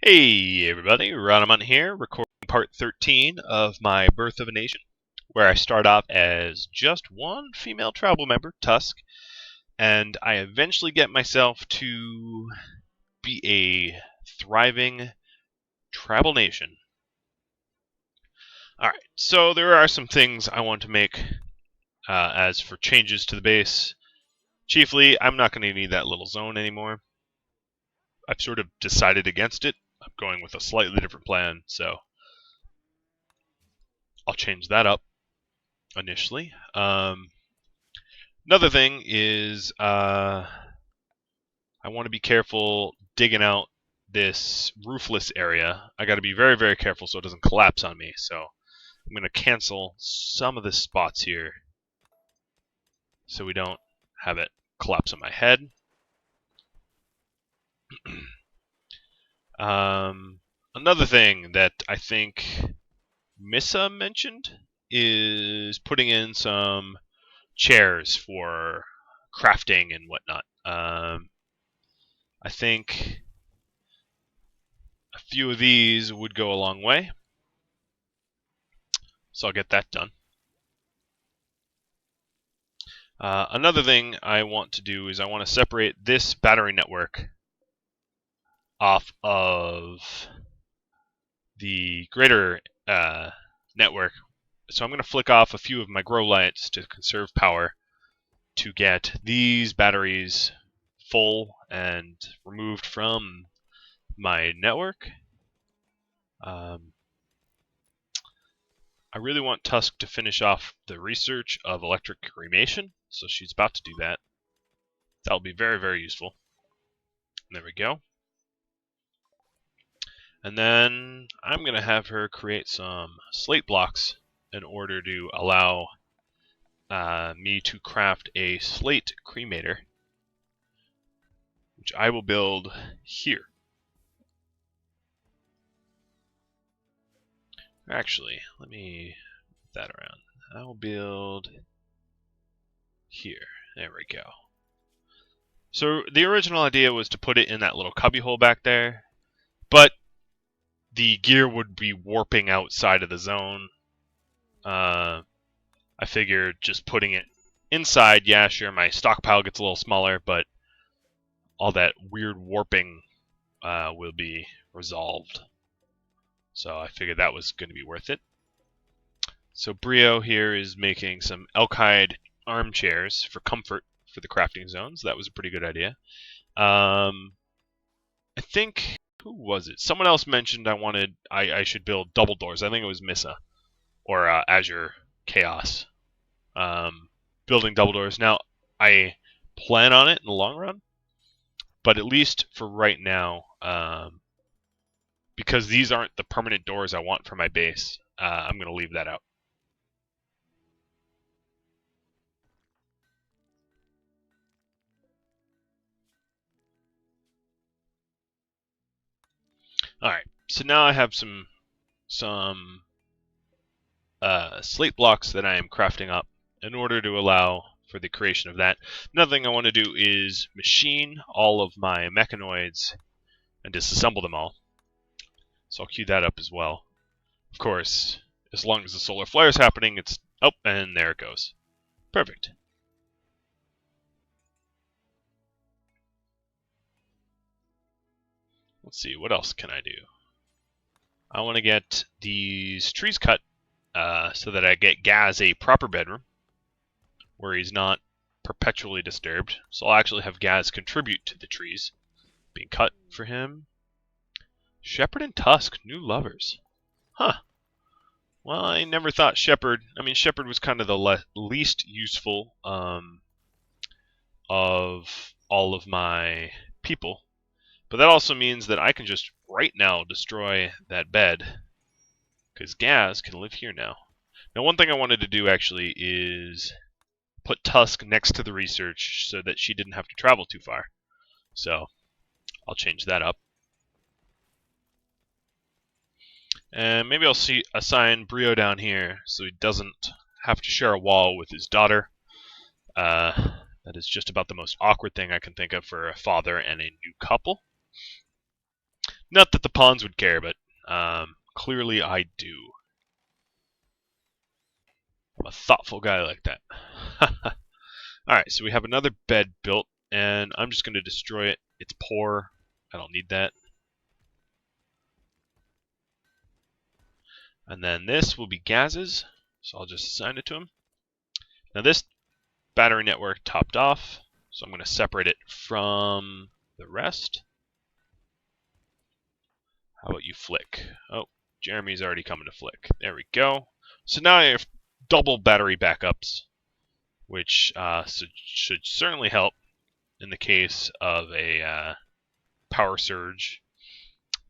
Hey everybody, Ronamont here, recording part 13 of my Birth of a Nation, where I start off as just one female tribal member, Tusk, and I eventually get myself to be a thriving tribal nation. Alright, so there are some things I want to make as for changes to the base. Chiefly, I'm not going to need that little zone anymore. I've sort of decided against it. I'm going with a slightly different plan, so I'll change that up initially. Another thing is I want to be careful digging out this roofless area. I got to be very, very careful so it doesn't collapse on me. So I'm going to cancel some of the spots here so we don't have it collapse on my head. Another thing that I think Missa mentioned is putting in some chairs for crafting and whatnot. I think a few of these would go a long way, so I'll get that done. Another thing I want to do is I want to separate this battery network off of the greater network. So I'm going to flick off a few of my grow lights to conserve power to get these batteries full and removed from my network. I really want Tusk to finish off the research of electric cremation, so she's about to do that. That'll be very, very useful. There we go. And then I'm going to have her create some slate blocks in order to allow me to craft a slate cremator, which I will build here. Actually, let me move that around. I will build here. There we go. So the original idea was to put it in that little cubby hole back there, but the gear would be warping outside of the zone. I figured just putting it inside, yeah, sure, my stockpile gets a little smaller, but all that weird warping will be resolved. So I figured that was going to be worth it. So Brio here is making some elk-hide armchairs for comfort for the crafting zones. That was a pretty good idea. I think, who was it? Someone else mentioned I should build double doors. I think it was Missa or Azure Chaos. Building double doors. Now, I plan on it in the long run, but at least for right now, because these aren't the permanent doors I want for my base, I'm going to leave that out. Alright, so now I have some slate blocks that I am crafting up in order to allow for the creation of that. Another thing I want to do is machine all of my mechanoids and disassemble them all. So I'll queue that up as well. Of course, as long as the solar flare is happening, it's... Oh, and there it goes. Perfect. Let's see, what else can I do? I want to get these trees cut so that I get Gaz a proper bedroom where he's not perpetually disturbed. So I'll actually have Gaz contribute to the trees being cut for him. Shepherd and Tusk, new lovers. Huh. Well, I never thought Shepherd... I mean, Shepherd was kind of the least useful of all of my people. But that also means that I can just right now destroy that bed, because Gaz can live here now. Now, one thing I wanted to do actually is put Tusk next to the research so that she didn't have to travel too far. So I'll change that up. And maybe I'll assign Brio down here so he doesn't have to share a wall with his daughter. That is just about the most awkward thing I can think of for a father and a new couple. Not that the pawns would care, but clearly I do. I'm a thoughtful guy like that. Alright, so we have another bed built, and I'm just going to destroy it. It's poor. I don't need that. And then this will be Gaz's, so I'll just assign it to him. Now this battery network topped off, so I'm going to separate it from the rest. How about you Flick? Oh, Jeremy's already coming to Flick. There we go. So now I have double battery backups, which should certainly help in the case of a power surge.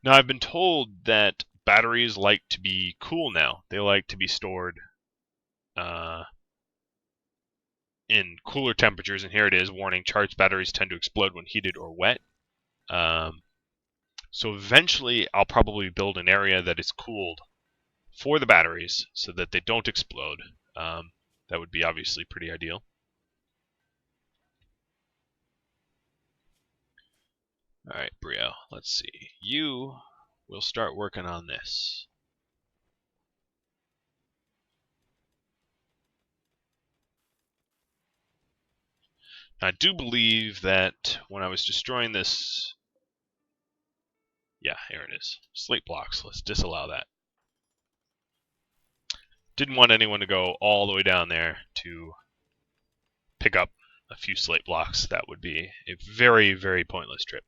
Now, I've been told that batteries like to be cool now. They like to be stored in cooler temperatures, and here it is, warning, charged batteries tend to explode when heated or wet. So eventually, I'll probably build an area that is cooled for the batteries so that they don't explode. That would be obviously pretty ideal. Alright, Brio, let's see. You will start working on this. I do believe that when I was destroying this... Yeah, here it is. Slate blocks. Let's disallow that. Didn't want anyone to go all the way down there to pick up a few slate blocks. That would be a very, very pointless trip.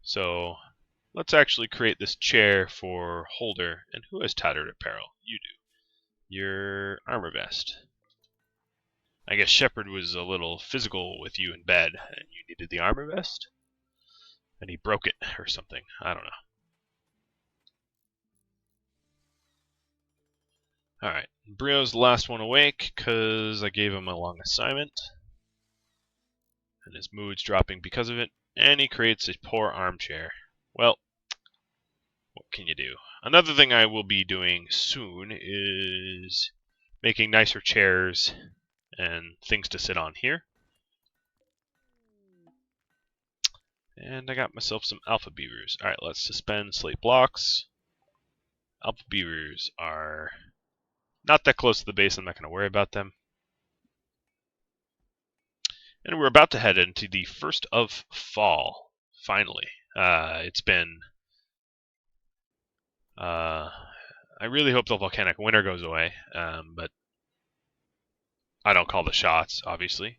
So let's actually create this chair for Holder. And who has tattered apparel? You do. Your armor vest. I guess Shepard was a little physical with you in bed, and you needed the armor vest? And he broke it or something. I don't know. Alright, Brio's the last one awake, because I gave him a long assignment. And his mood's dropping because of it, and he creates a poor armchair. Well, what can you do? Another thing I will be doing soon is making nicer chairs and things to sit on here. And I got myself some alpha beavers. Alright, let's suspend slate blocks. Alpha beavers are not that close to the base, I'm not going to worry about them. And we're about to head into the first of fall, finally. It's been... I really hope the volcanic winter goes away, but I don't call the shots, obviously.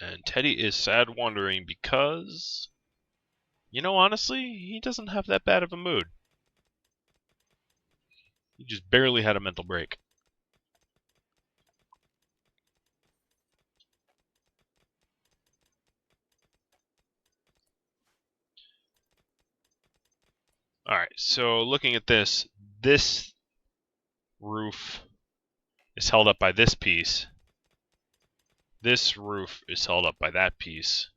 And Teddy is sad wandering because, you know, honestly, he doesn't have that bad of a mood. He just barely had a mental break. Alright, so looking at this, this roof is held up by this piece. This roof is held up by that piece.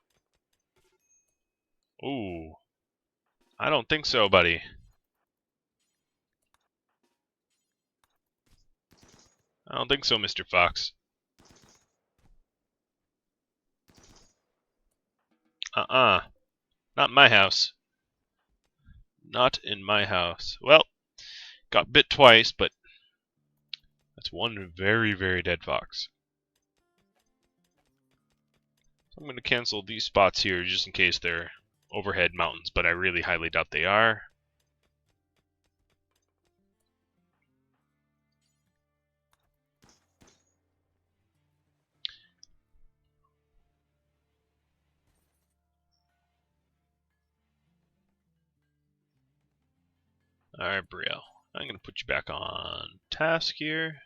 Ooh. I don't think so, buddy. I don't think so, Mr. Fox. Not in my house. Not in my house. Well, got bit twice, but that's one very, very dead fox. So I'm going to cancel these spots here just in case they're overhead mountains, but I really highly doubt they are. Alright, Brielle. I'm going to put you back on task here.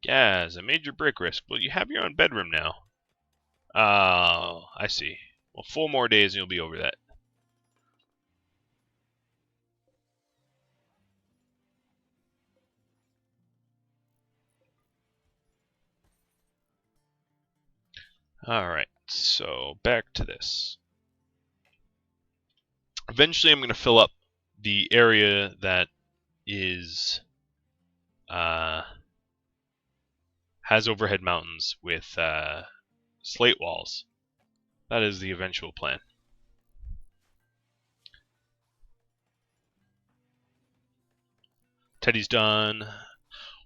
Gaz, a major break risk. Well, you have your own bedroom now. Oh, I see. Well, 4 more days and you'll be over that. Alright, so back to this. Eventually I'm going to fill up the area that is has overhead mountains with slate walls. That is the eventual plan. Teddy's done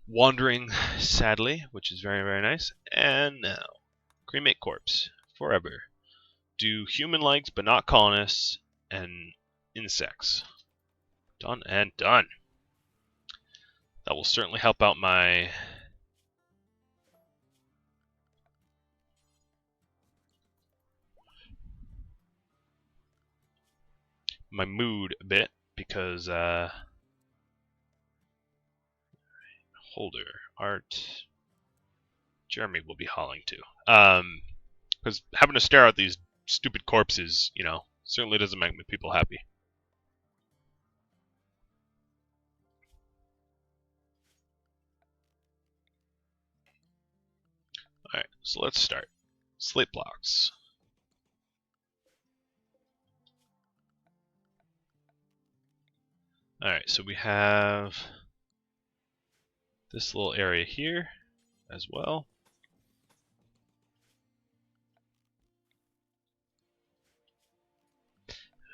wandering sadly, which is very, very nice. And now, cremate corpse forever. Do human likes but not colonists and insects. Done and done. That will certainly help out my mood a bit because holder art. Jeremy will be hauling too. Because having to stare at these stupid corpses, you know, certainly doesn't make people happy. Alright, so let's start. Slate blocks. Alright, so we have this little area here as well.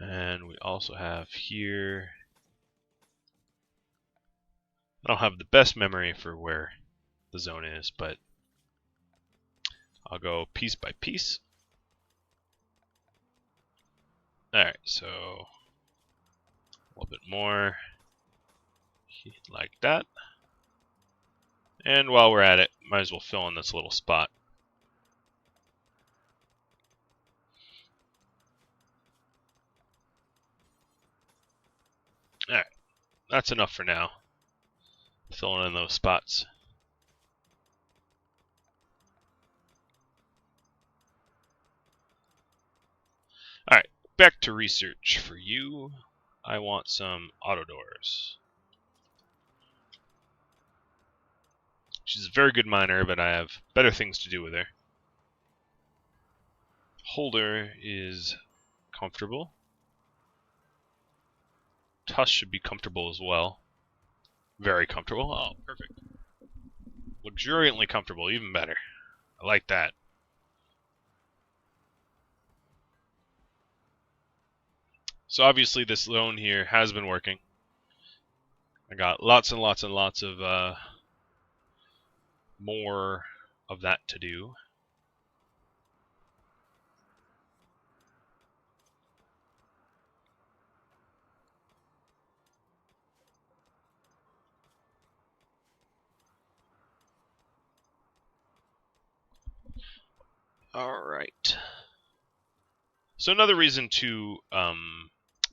And we also have here. I don't have the best memory for where the zone is, but I'll go piece by piece. Alright, so a little bit more like that. And while we're at it, might as well fill in this little spot. Alright, that's enough for now. Filling in those spots. Alright, back to research for you. I want some auto doors. She's a very good miner, but I have better things to do with her. Holder is comfortable. Tuss should be comfortable as well. Very comfortable. Oh, perfect. Luxuriantly comfortable, even better. I like that. So obviously this zone here has been working. I got lots and lots and lots of more of that to do. Alright. So another reason to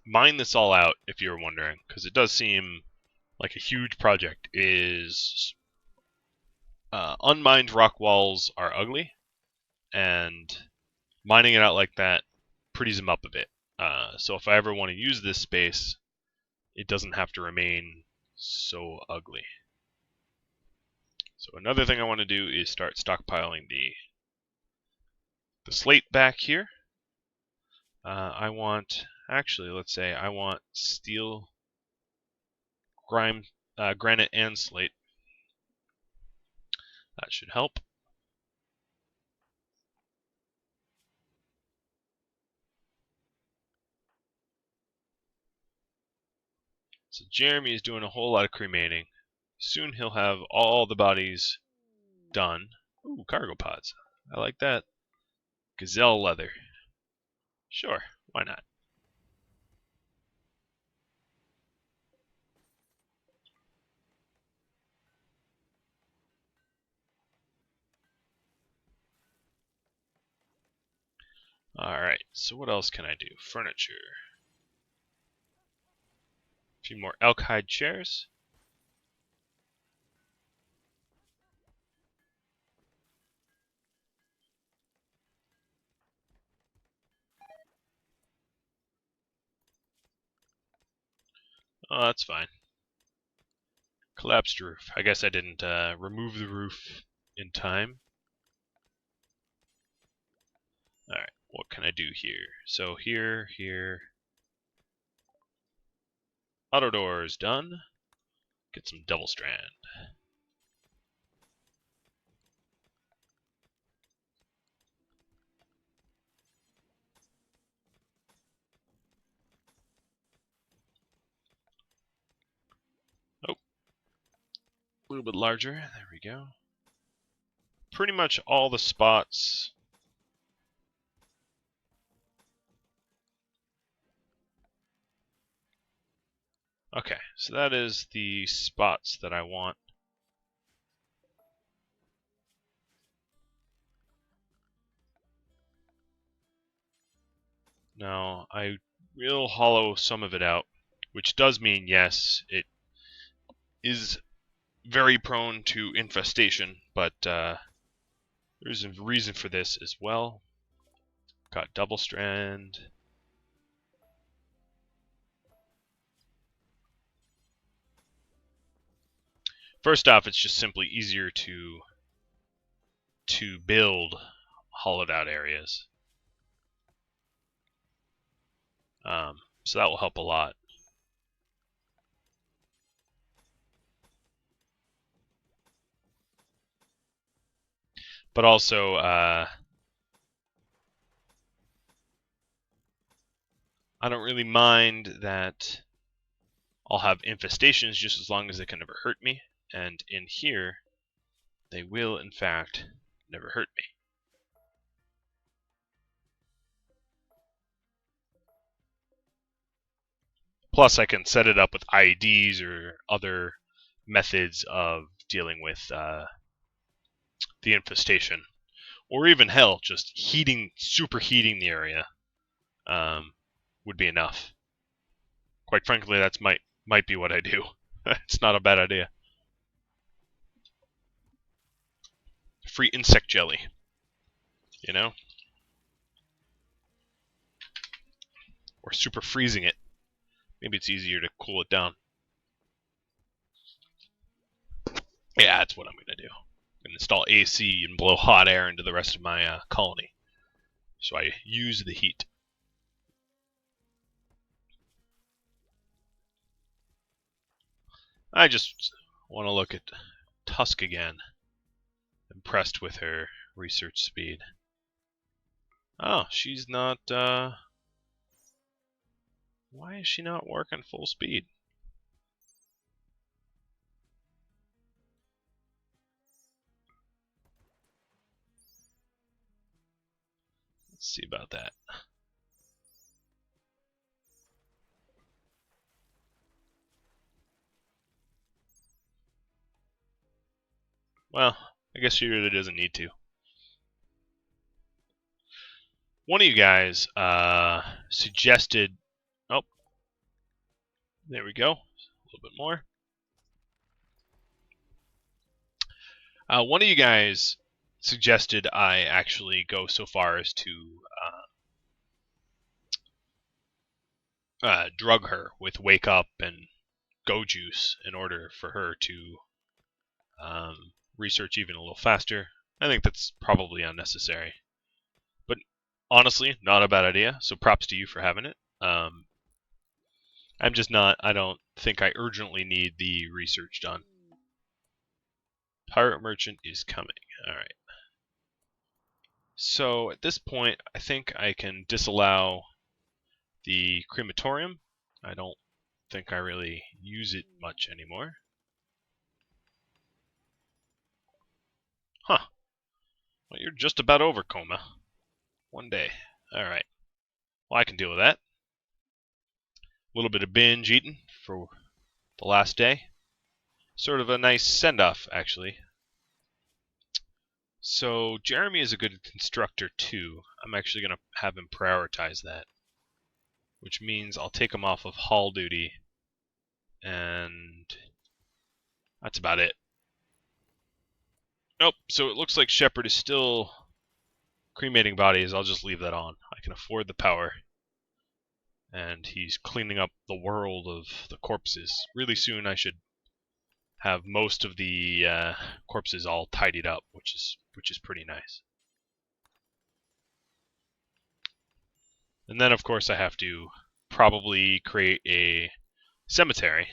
mine this all out, if you're wondering, because it does seem like a huge project, is unmined rock walls are ugly, and mining it out like that pretties them up a bit. So if I ever want to use this space, it doesn't have to remain so ugly. So another thing I want to do is start stockpiling the slate back here. I want, actually, let's say I want steel, granite, and slate. That should help. So Jeremy is doing a whole lot of cremating. Soon he'll have all the bodies done. Ooh, cargo pods. I like that. Gazelle leather. Sure, why not? Alright, so what else can I do? Furniture. A few more elk hide chairs. Oh, that's fine. Collapsed roof. I guess I didn't remove the roof in time. Alright, what can I do here? So here. Auto doors done. Get some double strand. Oh, a little bit larger. There we go. Pretty much all the spots. Okay, so that is the spots that I want. Now, I will hollow some of it out, which does mean, yes, it is very prone to infestation, but there's a reason for this as well. Got double strand. First off, it's just simply easier to build hollowed out areas. So that will help a lot. But also, I don't really mind that I'll have infestations just as long as they can never hurt me. And in here, they will, in fact, never hurt me. Plus, I can set it up with IEDs or other methods of dealing with the infestation. Or even, hell, just superheating the area would be enough. Quite frankly, that's might be what I do. It's not a bad idea. Free insect jelly. You know? Or super freezing it. Maybe it's easier to cool it down. Yeah, that's what I'm going to do. I'm going to install AC and blow hot air into the rest of my colony. So I use the heat. I just want to look at Tusk again. Impressed with her research speed. Oh, she's not, why is she not working full speed? Let's see about that. Well, I guess she really doesn't need to. One of you guys suggested... Oh, there we go. A little bit more. One of you guys suggested I actually go so far as to drug her with Wake Up and Go Juice in order for her to research even a little faster. I think that's probably unnecessary. But honestly, not a bad idea, so props to you for having it. I'm just not, I don't think I urgently need the research done. Pirate Merchant is coming. Alright. So at this point, I think I can disallow the crematorium. I don't think I really use it much anymore. Huh. Well, you're just about over, Coma. One day. Alright. Well, I can deal with that. A little bit of binge eating for the last day. Sort of a nice send-off, actually. So, Jeremy is a good constructor, too. I'm actually going to have him prioritize that. Which means I'll take him off of haul duty. And that's about it. Nope, so it looks like Shepard is still cremating bodies. I'll just leave that on. I can afford the power. And he's cleaning up the world of the corpses. Really soon I should have most of the corpses all tidied up, which is pretty nice. And then, of course, I have to probably create a cemetery.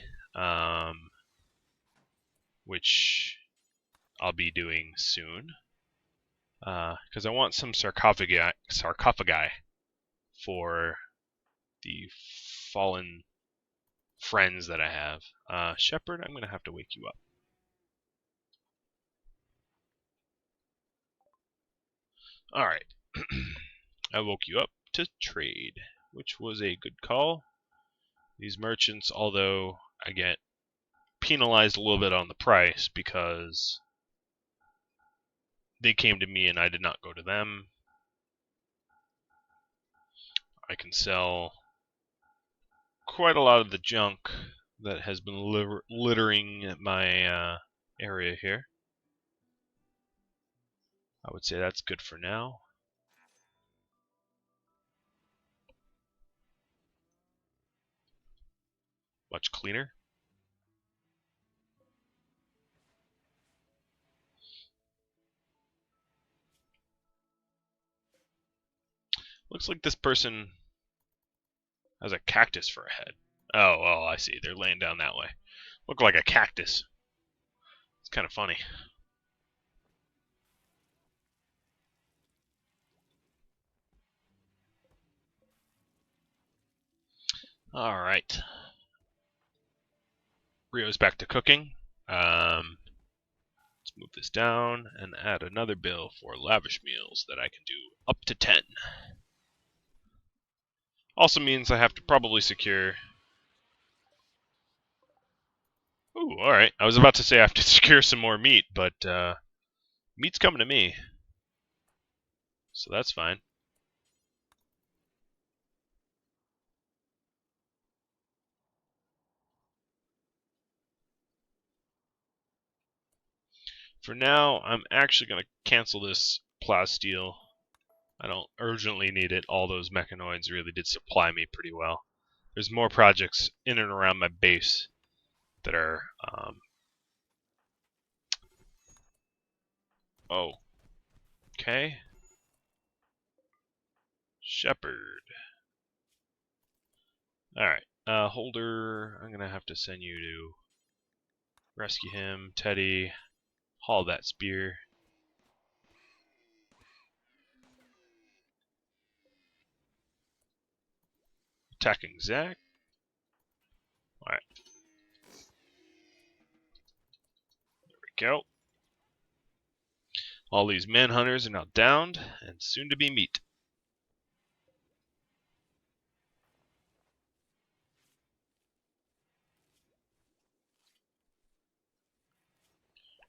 which I'll be doing soon. Because I want some sarcophagi for the fallen friends that I have. Shepherd, I'm going to have to wake you up. Alright. I woke you up to trade, which was a good call. These merchants, although I get penalized a little bit on the price because they came to me and I did not go to them. I can sell quite a lot of the junk that has been littering my area here. I would say that's good for now. Much cleaner. Looks like this person has a cactus for a head. Oh, I see. They're laying down that way. Look like a cactus. It's kind of funny. Alright. Rio's back to cooking. Let's move this down and add another bill for lavish meals that I can do up to 10. Also means I have to probably secure... Ooh, alright. I was about to say I have to secure some more meat, but meat's coming to me. So that's fine. For now, I'm actually going to cancel this plasteel. I don't urgently need it. All those mechanoids really did supply me pretty well. There's more projects in and around my base that are... Oh. Okay. Shepherd. Alright. Holder, I'm going to have to send you to rescue him. Teddy, haul that spear. Attacking Zach. Alright. There we go. All these manhunters are now downed, and soon to be meat.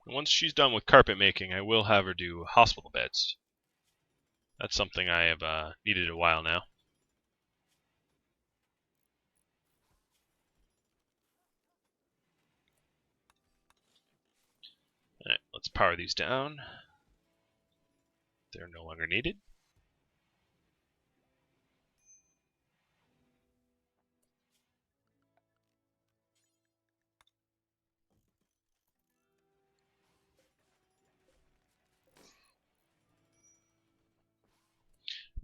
And once she's done with carpet making, I will have her do hospital beds. That's something I have needed a while now. Alright, let's power these down. They're no longer needed.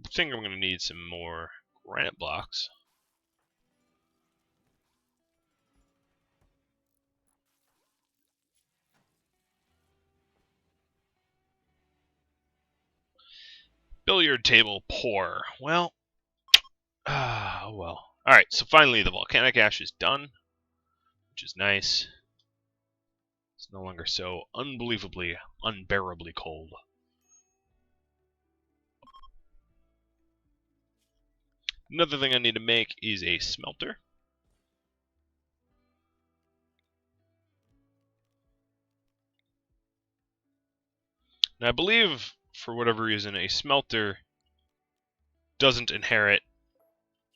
I think I'm going to need some more granite blocks. Billiard table poor. Well, oh well. Alright, so finally the volcanic ash is done, which is nice. It's no longer so unbelievably, unbearably cold. Another thing I need to make is a smelter. Now I believe, for whatever reason, a smelter doesn't inherit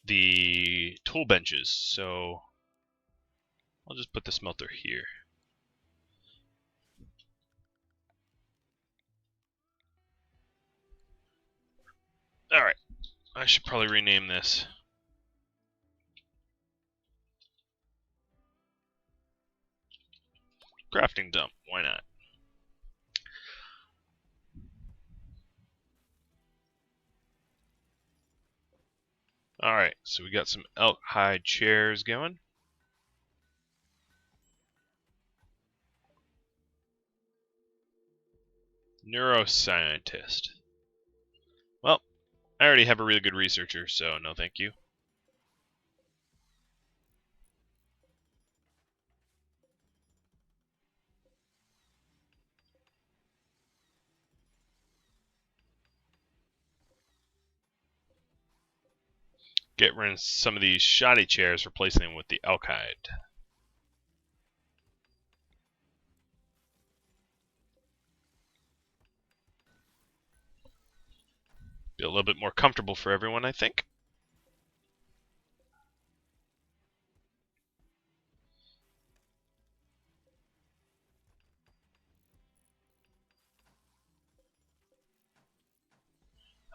the tool benches, so I'll just put the smelter here. Alright, I should probably rename this. Crafting dump, why not? Alright, so we got some elk hide chairs going. Neuroscientist. Well, I already have a really good researcher, so no thank you. Get rid of some of these shoddy chairs, replacing them with the alkyd. Be a little bit more comfortable for everyone, I think.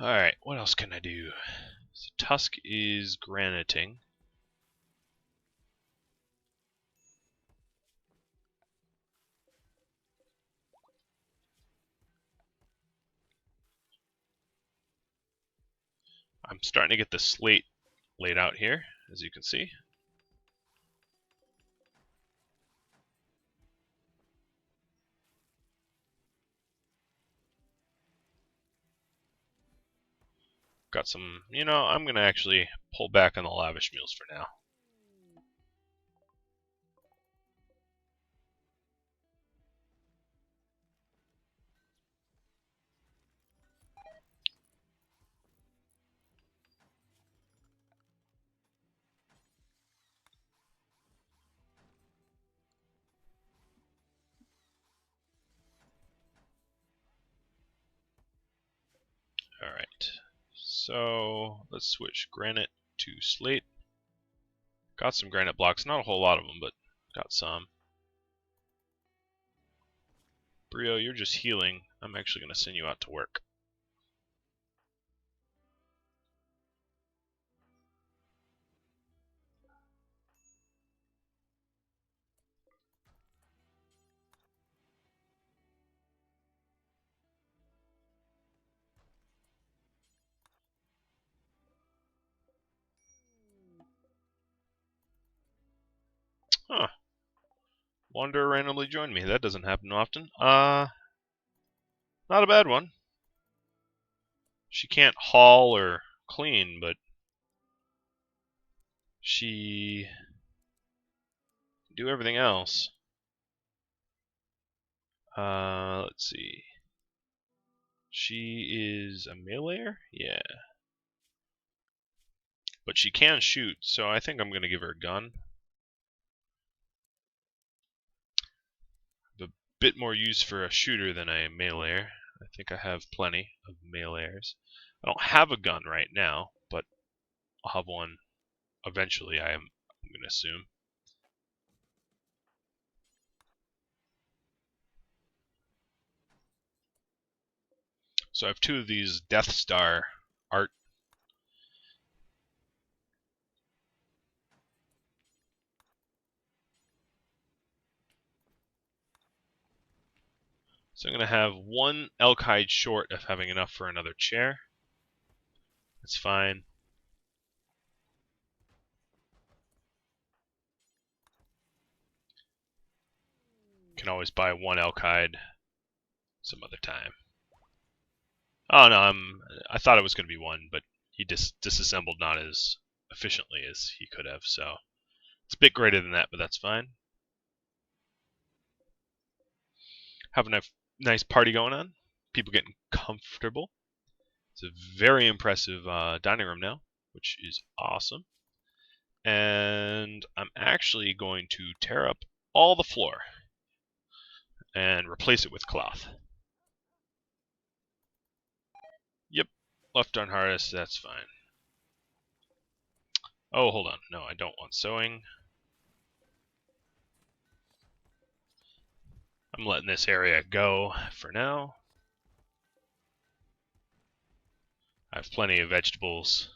Alright, what else can I do? So Tusk is graniting. I'm starting to get the slate laid out here, as you can see. Got some, I'm going to actually pull back on the lavish meals for now. Alright, so let's switch granite to slate. Got some granite blocks, not a whole lot of them, but got some. Brio, you're just healing. I'm actually going to send you out to work. Huh. Wanderer randomly joined me. That doesn't happen often. Not a bad one. She can't haul or clean, but she can do everything else. Let's see. She is a meleeer? Yeah. But she can shoot, so I think I'm going to give her a gun. A bit more use for a shooter than a meleeer. I think I have plenty of meleeers. I don't have a gun right now, but I'll have one eventually, I'm going to assume. So I have two of these Death Star art. So I'm going to have one elk hide short of having enough for another chair. That's fine. Can always buy one elk hide some other time. Oh no, I thought it was going to be one, but he disassembled not as efficiently as he could have, so it's a bit greater than that, but that's fine. Having a nice party going on. People getting comfortable. It's a very impressive dining room now, which is awesome. And I'm actually going to tear up all the floor and replace it with cloth. Yep, left arm harness, that's fine. Oh, hold on. No, I don't want sewing. I'm letting this area go for now. I have plenty of vegetables,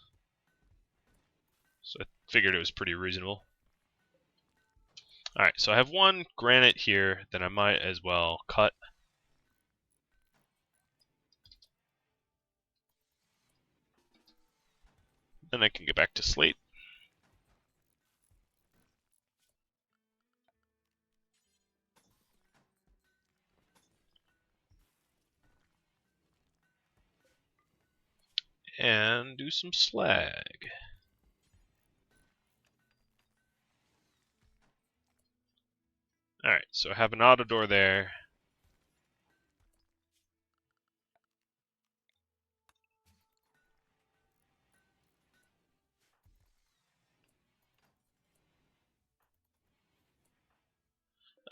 so I figured it was pretty reasonable. Alright, so I have one granite here that I might as well cut. Then I can get back to slate. and do some slag. Alright, so I have an auto door there.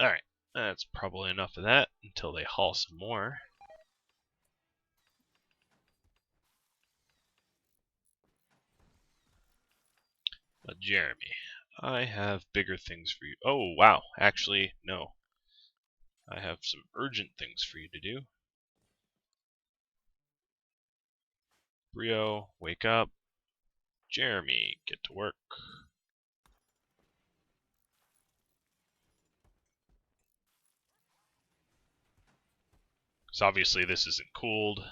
Alright, that's probably enough of that until they haul some more. But Jeremy, I have bigger things for you. Oh, wow. Actually, no. I have some urgent things for you to do. Brio, wake up. Jeremy, get to work. Because obviously this isn't cooled.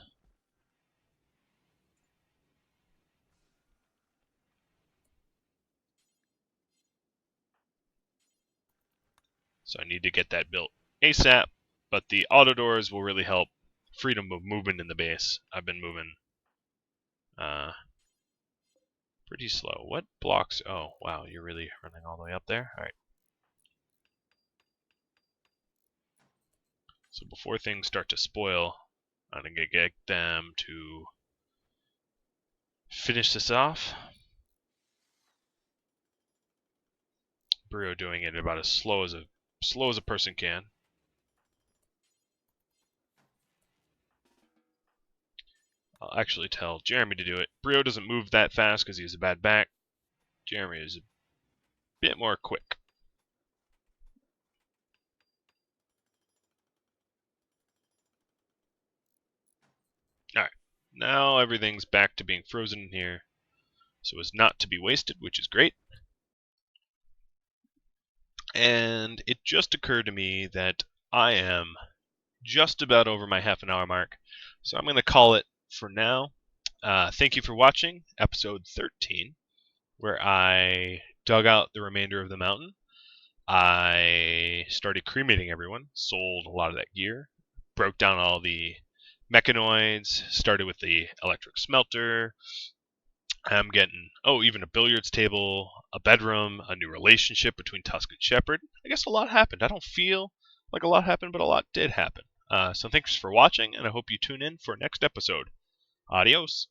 So I need to get that built ASAP. But the auto doors will really help freedom of movement in the base. I've been moving pretty slow. What blocks? Oh, wow, you're really running all the way up there? Alright. So before things start to spoil, I'm going to get them to finish this off. Brio doing it about as slow as a person can. I'll actually tell Jeremy to do it. Brio doesn't move that fast because he has a bad back. Jeremy is a bit more quick. Alright, now everything's back to being frozen in here, so as not to be wasted, which is great. And it just occurred to me that I am just about over my half-an-hour mark, so I'm going to call it for now. Thank you for watching episode 13, where I dug out the remainder of the mountain. I started cremating everyone, sold a lot of that gear, broke down all the mechanoids, started with the electric smelter. I'm getting, even a billiards table, a bedroom, a new relationship between Tusk and Shepard. I guess a lot happened. I don't feel like a lot happened, but a lot did happen. So thanks for watching, and I hope you tune in for next episode. Adios.